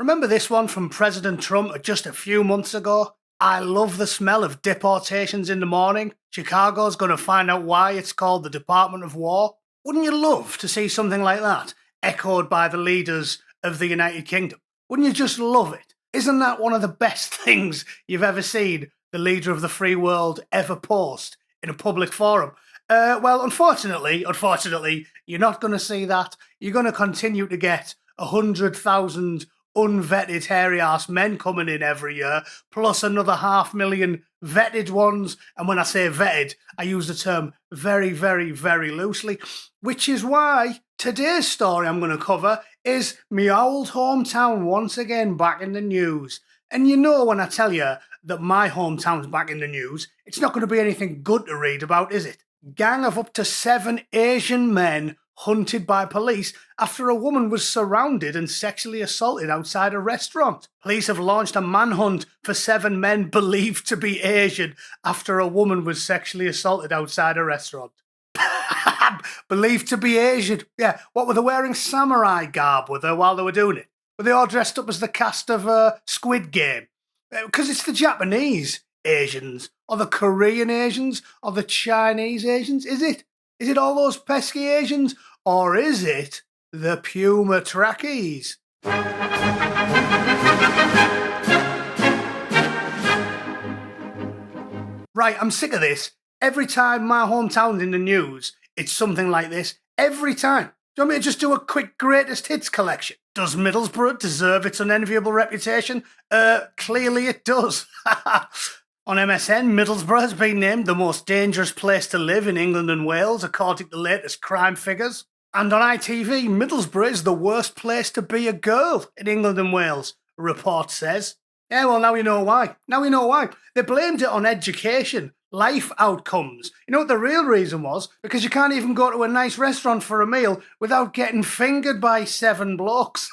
Remember this one from President Trump just a few months ago? I love the smell of deportations in the morning. Chicago's going to find out why it's called the Department of War. Wouldn't you love to see something like that echoed by the leaders of the United Kingdom? Wouldn't you just love it? Isn't that one of the best things you've ever seen the leader of the free world ever post in a public forum? Well, unfortunately, you're not going to see that. You're going to continue to get 100,000 unvetted hairy-ass men coming in every year, plus another 500,000 vetted ones. And when I say vetted, I use the term very, very, very loosely, which is why today's story I'm going to cover is my old hometown once again back in the news. And you know when I tell you that my hometown's back in the news, it's not going to be anything good to read about, is it? Gang of up to 7 Asian men hunted by police after a woman was surrounded and sexually assaulted outside a restaurant. Police have launched a manhunt for 7 men believed to be Asian after a woman was sexually assaulted outside a restaurant. Believed to be Asian. Yeah, what were they wearing? Samurai garb were they while they were doing it? Were they all dressed up as the cast of Squid Game? Because it's the Japanese Asians, or the Korean Asians, or the Chinese Asians, is it? Is it all those pesky Asians, or is it the Puma trackies? Right, I'm sick of this. Every time my hometown's in the news, it's something like this. Every time. Do you want me to just do a quick greatest hits collection? Does Middlesbrough deserve its unenviable reputation? Clearly it does. On MSN, Middlesbrough has been named the most dangerous place to live in England and Wales, according to the latest crime figures. And on ITV, Middlesbrough is the worst place to be a girl in England and Wales, a report says. Yeah, well, now we know why. They blamed it on education, life outcomes. You know what the real reason was? Because you can't even go to a nice restaurant for a meal without getting fingered by 7 blokes.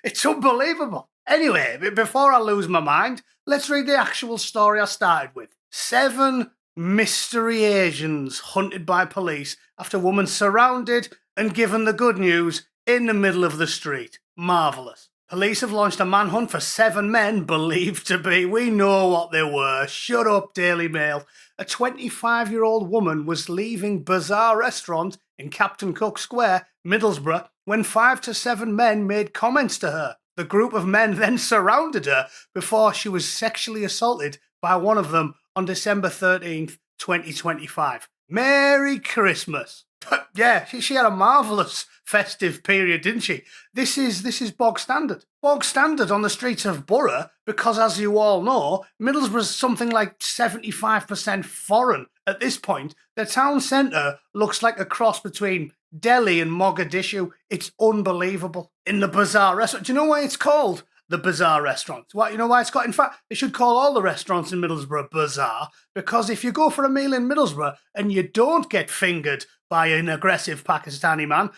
It's unbelievable. Anyway, before I lose my mind, let's read the actual story I started with. 7 mystery Asians hunted by police after woman surrounded and given the good news in the middle of the street. Marvellous. Police have launched a manhunt for 7 men believed to be, we know what they were, shut up Daily Mail. A 25-year-old woman was leaving Bazaar restaurant in Captain Cook Square, Middlesbrough, when 5 to 7 men made comments to her. The group of men then surrounded her before she was sexually assaulted by one of them on December 13th, 2025. Merry Christmas. Yeah, she had a marvellous festive period, didn't she? This is bog standard. Bog standard on the streets of Borough because, as you all know, Middlesbrough's something like 75% foreign at this point. The town centre looks like a cross between Delhi and Mogadishu. It's unbelievable. In the Bazaar restaurant. Do you know why it's called the Bazaar restaurant? You know why it's called? In fact, they should call all the restaurants in Middlesbrough Bazaar, because if you go for a meal in Middlesbrough and you don't get fingered by an aggressive Pakistani man,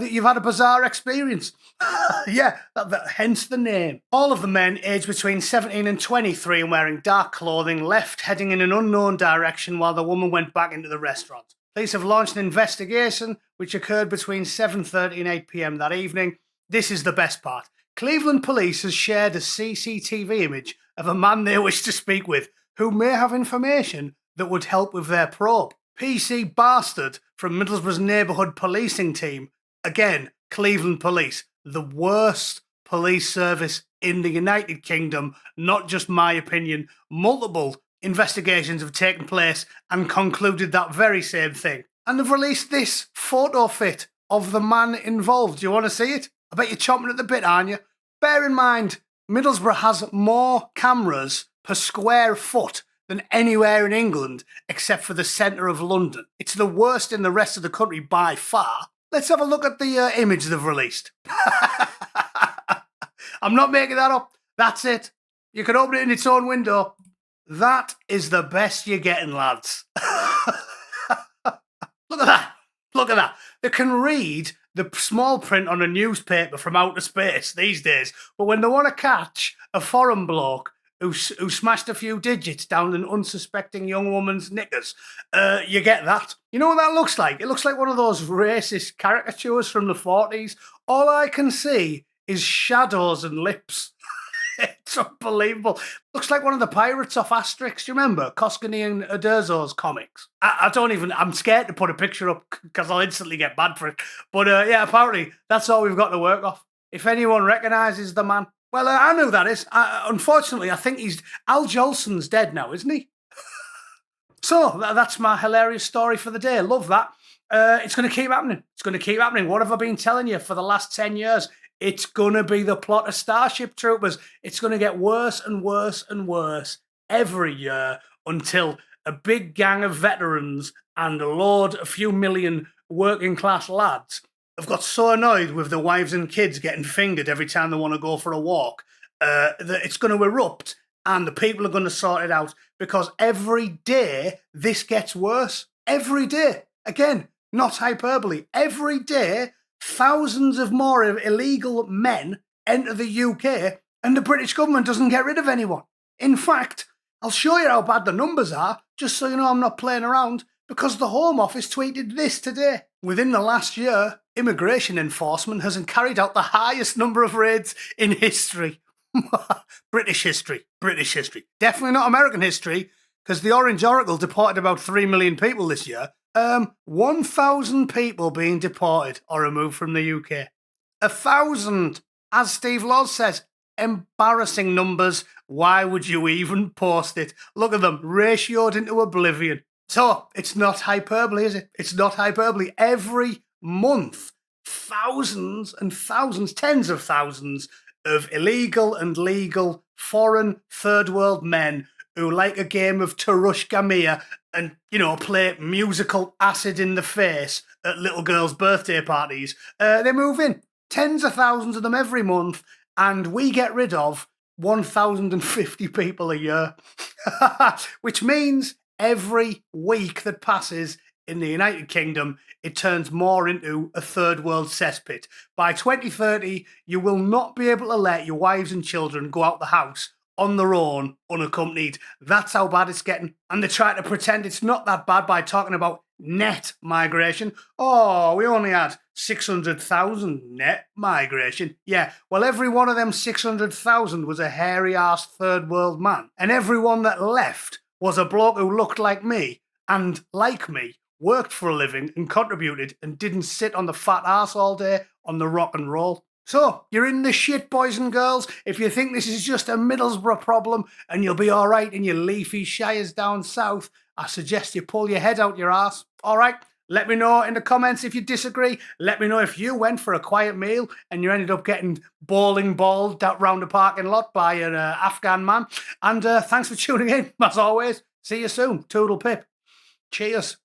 you've had a bizarre experience. Yeah, hence the name. All of the men aged between 17 and 23 and wearing dark clothing left heading in an unknown direction while the woman went back into the restaurant. Police have launched an investigation which occurred between 7:30 and 8 p.m. that evening. This is the best part. Cleveland police has shared a CCTV image of a man they wish to speak with who may have information that would help with their probe. PC Bastard from Middlesbrough's neighbourhood policing team. Again, Cleveland police. The worst police service in the United Kingdom. Not just my opinion. Multiple investigations have taken place and concluded that very same thing. And they've released this photo fit of the man involved. Do you want to see it? I bet you're chomping at the bit, aren't you? Bear in mind, Middlesbrough has more cameras per square foot than anywhere in England except for the centre of London. It's the worst in the rest of the country by far. Let's have a look at the image they've released. I'm not making that up. That's it. You can open it in its own window. That is the best you're getting, lads. Look at that. Look at that. They can read the small print on a newspaper from outer space these days, but when they want to catch a foreign bloke who smashed a few digits down an unsuspecting young woman's knickers, you get that. You know what that looks like? It looks like one of those racist caricatures from the 40s. All I can see is shadows and lips. It's unbelievable. Looks like one of the pirates off Asterix. Do you remember? Koskinen and Uderzo's comics. I don't even, I'm scared to put a picture up because I'll instantly get bad for it. But yeah, apparently that's all we've got to work off. If anyone recognises the man, well, I know who that is. Unfortunately, I think Al Jolson's dead now, isn't he? So that's my hilarious story for the day. Love that. It's going to keep happening. It's going to keep happening. What have I been telling you for the last 10 years? It's going to be the plot of Starship Troopers. It's going to get worse and worse and worse every year until a big gang of veterans and a few million working class lads have got so annoyed with the wives and kids getting fingered every time they want to go for a walk that it's going to erupt and the people are going to sort it out because every day this gets worse. Every day. Again, not hyperbole. Every day, thousands of more illegal men enter the UK and the British government doesn't get rid of anyone. In fact, I'll show you how bad the numbers are, just so you know I'm not playing around, because the Home Office tweeted this today. Within the last year, immigration enforcement has carried out the highest number of raids in history. British history. Definitely not American history, because the Orange Oracle deported about 3 million people this year. 1,000 people being deported or removed from the UK. 1,000. As Steve Laws says, embarrassing numbers. Why would you even post it? Look at them, ratioed into oblivion. So, it's not hyperbole, is it? It's not hyperbole. Every month, thousands and thousands, tens of thousands of illegal and legal foreign third world men who like a game of Tarush Gamia and, play musical acid in the face at little girls' birthday parties. They move in. Tens of thousands of them every month, and we get rid of 1,050 people a year. Which means every week that passes in the United Kingdom, it turns more into a third world cesspit. By 2030, you will not be able to let your wives and children go out the house on their own, unaccompanied. That's how bad it's getting. And they try to pretend it's not that bad by talking about net migration. Oh, we only had 600,000 net migration. Yeah, well, every one of them 600,000 was a hairy-ass third world man. And everyone that left was a bloke who looked like me and, like me, worked for a living and contributed and didn't sit on the fat ass all day on the rock and roll. So, you're in the shit, boys and girls. If you think this is just a Middlesbrough problem and you'll be all right in your leafy shires down south, I suggest you pull your head out your arse. All right? Let me know in the comments if you disagree. Let me know if you went for a quiet meal and you ended up getting bowling balled round the parking lot by an Afghan man. And thanks for tuning in, as always. See you soon. Toodle pip. Cheers.